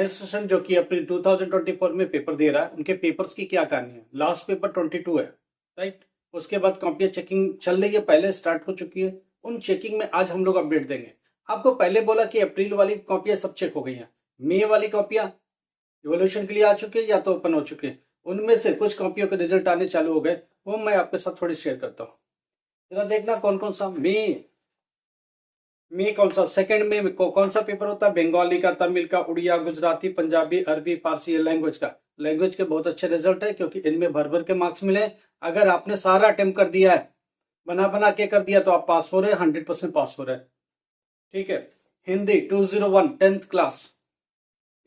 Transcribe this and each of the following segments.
नए स्टूडेंट जो कि अपने 2024 में पेपर दे रहा है, उनके पेपर्स की क्या कहानी है। लास्ट पेपर 22 है, राइट। उसके बाद कॉपियाँ चेकिंग चल रही है, पहले स्टार्ट हो चुकी है। उन चेकिंग में आज हम लोग अपडेट देंगे। आपको पहले बोला कि अप्रैल वाली कॉपियाँ सब चेक हो गई हैं, मई वाली कॉपियाँ इवोल्यूशन के लिए आ चुकी है या तो ओपन हो चुके हैं। उनमें से कुछ कॉपियों के रिजल्ट आने चालू हो गए, वो मैं आपके साथ थोड़ी शेयर करता हूँ। जरा देखना कौन कौन सा में कौन सा सेकंड में कौन सा पेपर होता है। बंगाली का, तमिल का, उड़िया, गुजराती, पंजाबी, अरबी, फारसी, लैंग्वेज का। लैंग्वेज के बहुत अच्छे रिजल्ट है क्योंकि इनमें भर भर के मार्क्स मिले। अगर आपने सारा अटेम्प्ट कर दिया है, बना बना के कर दिया, तो आप पास हो रहे हैं, 100% पास हो रहे हैं। ठीक है। हिंदी 201 10th क्लास,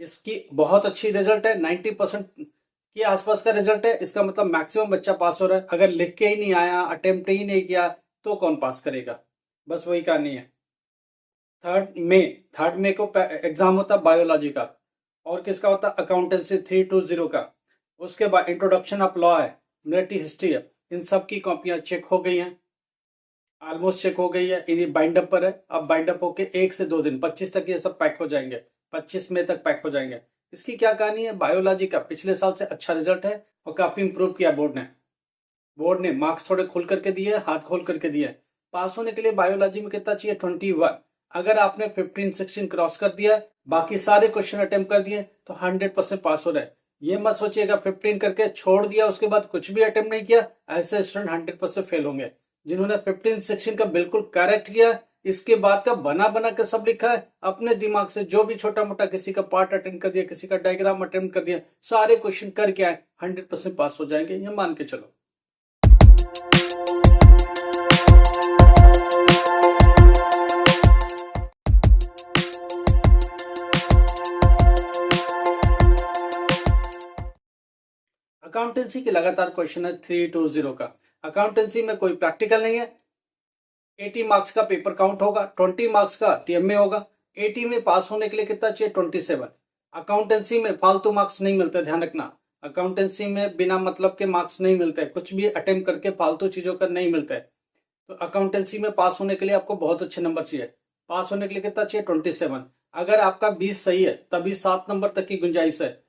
इसकी बहुत अच्छी रिजल्ट है, 90% के आसपास का रिजल्ट है। इसका मतलब मैक्सिमम बच्चा पास हो रहा है। अगर लिख के ही नहीं आया, अटेम्प्ट ही नहीं किया, तो कौन पास करेगा। बस वही कहानी है। थर्ड में को एग्जाम होता है बायोलॉजी का, और किसका होता है, अकाउंटेंसी 320 का। उसके बाद इंट्रोडक्शन ऑफ लॉ है, मिलिट्री हिस्ट्री है। इन सब की कॉपियां चेक हो गई हैं, ऑलमोस्ट चेक हो गई है। इन्हीं बाइंडअप पर है। अब बाइंडअप होके 1 से 2 दिन 25 तक ये सब पैक हो जाएंगे, 25 मई तक पैक हो जाएंगे। इसकी क्या कहानी है, बायोलॉजी का पिछले साल से अच्छा रिजल्ट है और काफी इंप्रूव किया बोर्ड ने मार्क्स थोड़े खोल करके दिए, हाथ खोल करके दिए। पास होने के लिए बायोलॉजी में कितना चाहिए, 21। अगर आपने 15-16 क्रॉस कर दिया, बाकी सारे क्वेश्चन अटेम्प्ट कर दिए, तो 100% पास हो रहा है। ये मत सोचिएगा 15 करके छोड़ दिया, उसके बाद कुछ भी अटेम्प्ट नहीं किया, ऐसे स्टूडेंट 100% फेल होंगे। जिन्होंने 15-16 का बिल्कुल करेक्ट किया, इसके बाद का बना बना के सब लिखा है अपने दिमाग से, जो भी छोटा मोटा किसी का पार्ट अटेम्प्ट कर दिया, किसी का डायग्राम अटेम्प्ट कर दिया, सारे क्वेश्चन करके आए, 100% पास हो जाएंगे, ये मान के चलो। अकाउंटेंसी के लगातार क्वेश्चन है 320 का। अकाउंटेंसी में कोई प्रैक्टिकल नहीं है। 80 मार्क्स का पेपर काउंट होगा, 20 मार्क्स का टीएमए होगा। 80 में पास होने के लिए कितना चाहिए, 27। अकाउंटेंसी में फालतू मार्क्स नहीं मिलते, ध्यान रखना। अकाउंटेंसी में बिना मतलब के मार्क्स नहीं मिलते, कुछ भी अटेम्प्ट करके फालतू चीजों का नहीं मिलता है। तो अकाउंटेंसी में पास होने के लिए आपको बहुत अच्छे नंबर चाहिए। पास होने के लिए कितना चाहिए, 27। अगर आपका 20 सही है, तभी 7 नंबर तक की गुंजाइश है।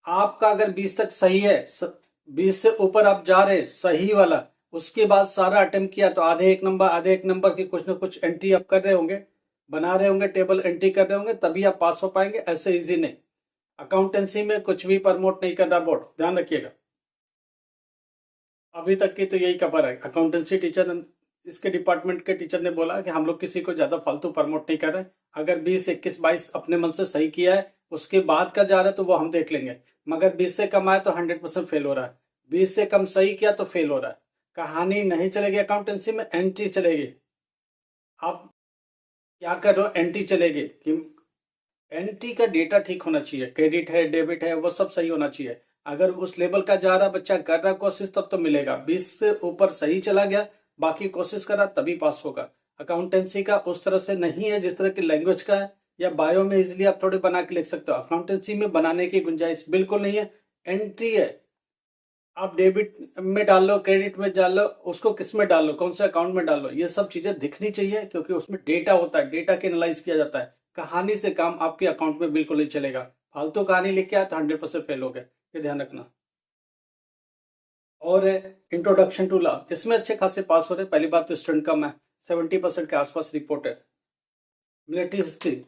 आपका अगर 20 तक सही है, 20 से ऊपर आप जा रहे हैं सही वाला, उसके बाद सारा अटेम्प्ट किया, तो आधे एक नंबर की कुछ ना कुछ एंट्री आप कर रहे होंगे, बना रहे होंगे, टेबल एंट्री कर रहे होंगे, तभी आप पास हो पाएंगे। ऐसे इजी नहीं। अकाउंटेंसी में कुछ भी प्रमोट नहीं कर रहा बोर्ड, ध्यान रखिएगा। अभी तक की तो यही खबर है। अकाउंटेंसी टीचर, इसके डिपार्टमेंट के टीचर ने बोला कि हम लोग किसी को ज्यादा फालतू प्रमोट नहीं कर रहे। अगर 20, 21, 22 अपने मन से सही किया है, उसके बाद का जा रहा है तो वो हम देख लेंगे। मगर 20 से कम आए तो 100% फेल हो रहा है। 20 से कम सही किया तो फेल हो रहा है। कहानी नहीं चलेगी अकाउंटेंसी में, एंट्री चलेगी। आप क्या कर रहे हो, एंट्री चलेगी कि एंट्री का डेटा ठीक होना चाहिए, क्रेडिट है, डेबिट है, वो सब सही होना चाहिए। अगर उस लेवल का जा रहा बच्चा, कर रहा कोशिश, तब तो मिलेगा। 20 से ऊपर सही चला गया, बाकी कोशिश करा, तभी पास होगा। अकाउंटेंसी का उस तरह से नहीं है जिस तरह की लैंग्वेज का है, या बायो में इजिली आप थोड़े बना के लिख सकते हो। अकाउंटेंसी में बनाने की गुंजाइश बिल्कुल नहीं है। एंट्री है, आप डेबिट में डाल लो, क्रेडिट में डाल लो, उसको किस में डाल लो, कौन से अकाउंट में डाल लो, ये सब चीजें दिखनी चाहिए, क्योंकि उसमें डेटा होता है, डेटा के एनालाइज किया जाता है। कहानी से काम आपके अकाउंट में बिल्कुल नहीं चलेगा। फालतू कहानी लिख के आया तो 100% फेल हो गए, ये ध्यान रखना। और इंट्रोडक्शन टू लॉ, इसमें अच्छे खासे पास हो रहे। पहली बात तो स्टूडेंट कम है, 70% के आसपास रिपोर्ट है। मिलिट्री हिस्ट्री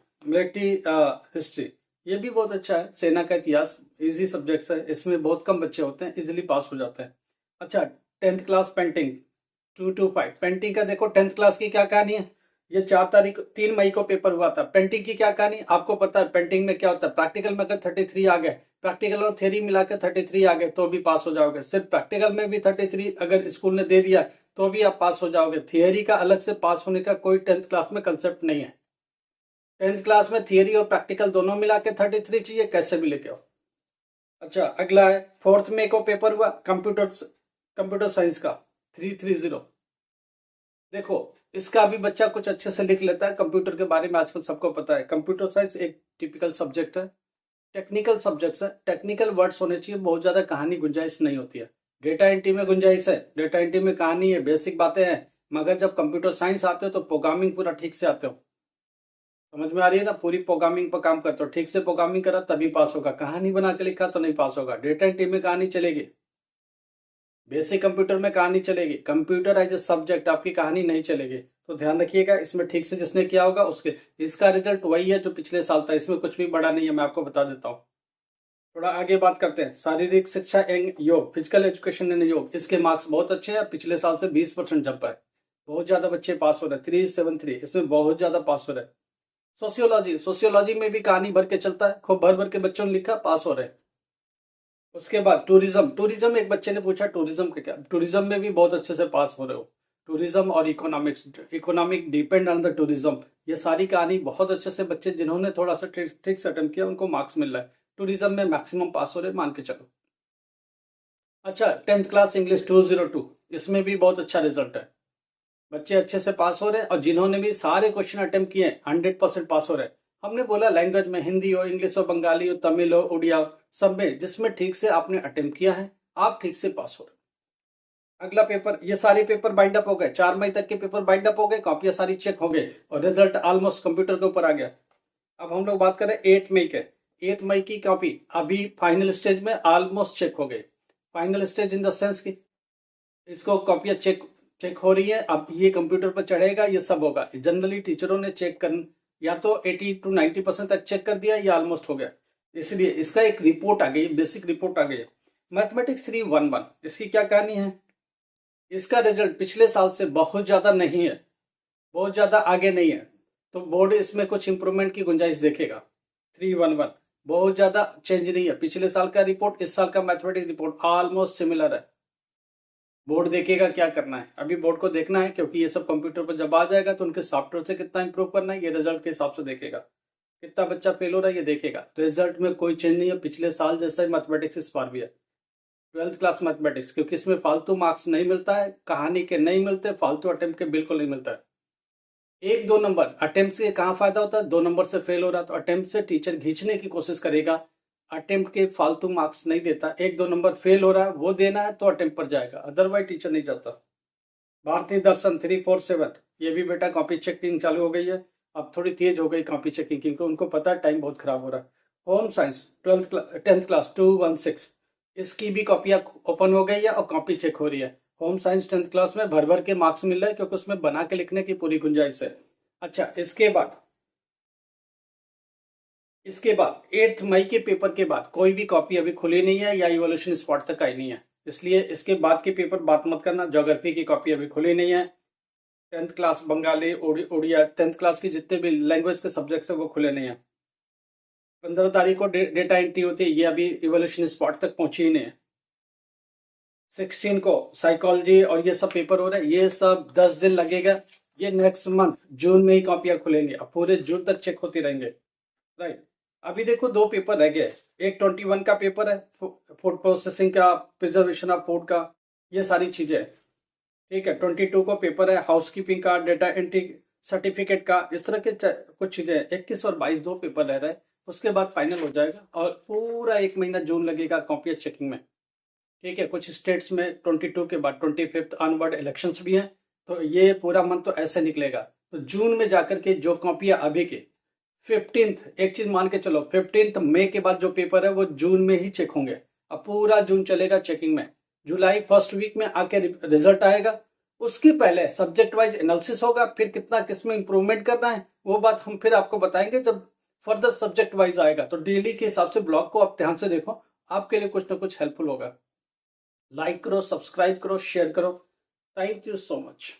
ये भी बहुत अच्छा है। सेना का इतिहास इजी सब्जेक्ट है, इसमें बहुत कम बच्चे होते हैं, इजीली पास हो जाते हैं। अच्छा, 10th क्लास पेंटिंग 225। पेंटिंग का देखो, 10th क्लास की क्या कहानी है। ये 3 मई को पेपर हुआ था। पेंटिंग की क्या कहानी आपको पता है। पेंटिंग में क्या होता है, प्रैक्टिकल में अगर 33 आ गए, प्रैक्टिकल और थ्योरी मिला के 33 आ गए, तो भी पास हो जाओगे। सिर्फ प्रैक्टिकल में भी 33 अगर स्कूल ने दे दिया, तो भी आप पास हो जाओगे। थियरी का अलग से पास होने का कोई 10th क्लास में कंसेप्ट नहीं है। 10th क्लास में थियरी और प्रैक्टिकल दोनों मिला के 33 चाहिए, कैसे भी लेके आओ। अच्छा, अगला है 4th मई को पेपर हुआ कंप्यूटर साइंस का 330। देखो, इसका भी बच्चा कुछ अच्छे से लिख लेता है। कंप्यूटर के बारे में आजकल सबको पता है। कंप्यूटर साइंस एक टिपिकल सब्जेक्ट है, टेक्निकल सब्जेक्ट है। टेक्निकल वर्ड्स होने चाहिए, बहुत ज्यादा कहानी गुंजाइश नहीं होती है। डेटा एंट्री में गुंजाइश है, डेटा एंट्री में कहानी है, बेसिक बातें हैं। मगर जब कंप्यूटर साइंस आते हो तो प्रोग्रामिंग पूरा ठीक से आते हो, समझ में आ रही है ना? पूरी प्रोग्रामिंग पर काम करते हो, ठीक से प्रोग्रामिंग करा तभी पास होगा, कहानी बना के लिखा तो नहीं पास होगा। डेटा एंट्री में कहानी चलेगी, बेसिक कंप्यूटर में कहानी चलेगी, कंप्यूटर एज ए सब्जेक्ट आपकी कहानी नहीं चलेगी। तो ध्यान रखिएगा, इसमें ठीक से जिसने किया होगा उसके, इसका रिजल्ट वही है जो पिछले साल था, इसमें कुछ भी बड़ा नहीं है, मैं आपको बता देता हूँ। थोड़ा आगे बात करते हैं, शारीरिक शिक्षा एंड योग, फिजिकल एजुकेशन एंड योग, इसके मार्क्स बहुत अच्छे हैं, पिछले साल से 20% जंप है, बहुत ज्यादा बच्चे पास हो रहे हैं, 373, इसमें बहुत ज्यादा पास हो रहे हैं। सोशियोलॉजी, सोशियोलॉजी में भी कहानी भर के चलता है, खूब भर भर के बच्चों ने लिखा, पास हो रहे हैं। उसके बाद टूरिज्म, टूरिज्म एक बच्चे ने पूछा टूरिज्म के क्या, टूरिज्म में भी बहुत अच्छे से पास हो रहे हो। टूरिज्म और economics, economic depend on the tourism, ये सारी कहानी बहुत अच्छे से बच्चे जिन्होंने थोड़ा सा ठीक से अटेम्प्ट किया उनको मार्क्स मिल रहा है। टूरिज्म में मैक्सिमम पास हो रहे मान के चलो। अच्छा, 10th क्लास इंग्लिश 202, इसमें भी बहुत अच्छा रिजल्ट है, बच्चे अच्छे से पास हो रहे हैं, और जिन्होंने भी सारे क्वेश्चन अटेम्प्ट किए 100% पास हो रहे हैं। हमने बोला लैंग्वेज में हिंदी हो, इंग्लिश हो, बंगाली हो, तमिल हो, उड़िया हो, सब में जिसमें ठीक से आपने अटेम्प्ट किया है आप ठीक से पास हो रहे हैं। अगला पेपर, ये सारे पेपर बाइंड अप हो गए, 4 मई तक के पेपर बाइंड अप हो गए, कॉपियां सारी चेक हो गई और रिजल्ट ऑलमोस्ट कंप्यूटर के ऊपर आ गया। अब हम लोग बात करें 8 मई के, 8 मई की कॉपी अभी फाइनल स्टेज में ऑलमोस्ट चेक हो गई। Final stage in the sense की इसको कॉपियां चेक हो रही है, अब ये कंप्यूटर पर चढ़ेगा, ये सब होगा। जनरली टीचरों ने चेक कर या तो 80 to 90% तक चेक कर दिया या ऑलमोस्ट हो गया, इसलिए इसका एक रिपोर्ट आ गई, बेसिक रिपोर्ट आ गई। मैथमेटिक्स 311, इसकी क्या कहानी है, इसका रिजल्ट पिछले साल से बहुत ज्यादा नहीं है, बहुत ज्यादा आगे नहीं है, तो बोर्ड इसमें कुछ इंप्रूवमेंट की गुंजाइश देखेगा। 311 बहुत ज्यादा चेंज नहीं है, पिछले साल का रिपोर्ट इस साल का मैथमेटिक्स रिपोर्ट ऑलमोस्ट सिमिलर है। बोर्ड देखेगा क्या करना है, अभी बोर्ड को देखना है, क्योंकि ये सब कंप्यूटर पर जब आ जाएगा तो उनके सॉफ्टवेयर से कितना इंप्रूव करना है ये रिजल्ट के हिसाब से देखेगा, कितना बच्चा फेल हो रहा है ये देखेगा। रिजल्ट में कोई चेंज नहीं है, पिछले साल जैसा ही मैथमेटिक्स इस बार भी है। 12th क्लास मैथमेटिक्स, क्योंकि इसमें फालतू मार्क्स नहीं मिलता है, कहानी के नहीं मिलते, फालतू अटेम्प्ट के बिल्कुल नहीं मिलता है। 1-2 नंबर अटेम्प्ट से कहाँ फायदा होता है, 2 नंबर से फेल हो रहा तो अटेम्प्ट से टीचर खींचने की कोशिश करेगा, अटेम्प्ट के फालतू मार्क्स नहीं देता। 1-2 नंबर फेल हो रहा है वो देना है तो अटेम्प्ट पर जाएगा, अदरवाइज टीचर नहीं जाता। भारतीय दर्शन 347, ये भी बेटा कॉपी चेकिंग चालू हो गई है, अब थोड़ी तेज हो गई कॉपी चेकिंग, क्योंकि उनको पता है टाइम बहुत खराब हो रहा है। होम साइंस 10th क्लास 216, इसकी भी कॉपियां ओपन हो गई है और कॉपी चेक हो रही है। होम साइंस 10th क्लास में भर भर के मार्क्स मिल रहे हैं, क्योंकि उसमें बना के लिखने की पूरी गुंजाइश है। अच्छा, इसके बाद 8 मई के पेपर के बाद कोई भी कॉपी अभी खुली नहीं है या इवोल्यूशन स्पॉट तक आई नहीं है, इसलिए इसके बाद के पेपर बात मत करना। ज्योग्राफी की कॉपी अभी खुली नहीं है, 10th class Bengali Odia 10th class की जितने भी लैंग्वेज के सब्जेक्ट्स है वो खुले नहीं है। 15 तारीख को डेटा एंट्री होती है, ये अभी इवोल्यूशन स्पॉट तक पहुंची ही नहीं है। 16 को साइकोलॉजी और ये सब पेपर हो रहे हैं, ये सब 10 दिन लगेगा, ये नेक्स्ट मंथ जून में ही कॉपियां खुलेंगे, अब पूरे जून तक चेक होती रहेंगे। राइट, अभी देखो 2 पेपर रह गए, एक 21 का पेपर है, फूड प्रोसेसिंग का, प्रिजर्वेशन ऑफ फूड का, ये सारी चीजें, ठीक है। 22 को पेपर है हाउसकीपिंग का, डेटा एंट्री सर्टिफिकेट का, इस तरह के कुछ चीजें। 21 और 22 2 पेपर रह रहे हैं, उसके बाद फाइनल हो जाएगा और पूरा 1 महीना जून लगेगा कॉपियां चेकिंग में, ठीक है। कुछ स्टेट्स में 22 के बाद 25 ऑनवर्ड इलेक्शंस भी हैं, तो ये पूरा मंथ तो ऐसे निकलेगा। तो जून में जाकर के जो कॉपियां अभी के 15th, एक चीज मान के चलो 15th मई के बाद जो पेपर है वो जून में ही चेक होंगे, अब पूरा जून चलेगा चेकिंग में। जुलाई फर्स्ट वीक में आके रिजल्ट आएगा, उसके पहले सब्जेक्ट वाइज एनालिसिस होगा, फिर कितना किस में इंप्रूवमेंट करना है वो बात हम फिर आपको बताएंगे जब फर्दर सब्जेक्ट वाइज आएगा। तो डेली के हिसाब से ब्लॉग को आप ध्यान से देखो, आपके लिए कुछ ना कुछ हेल्पफुल होगा। लाइक करो, सब्सक्राइब करो, शेयर करो। Thank you so much.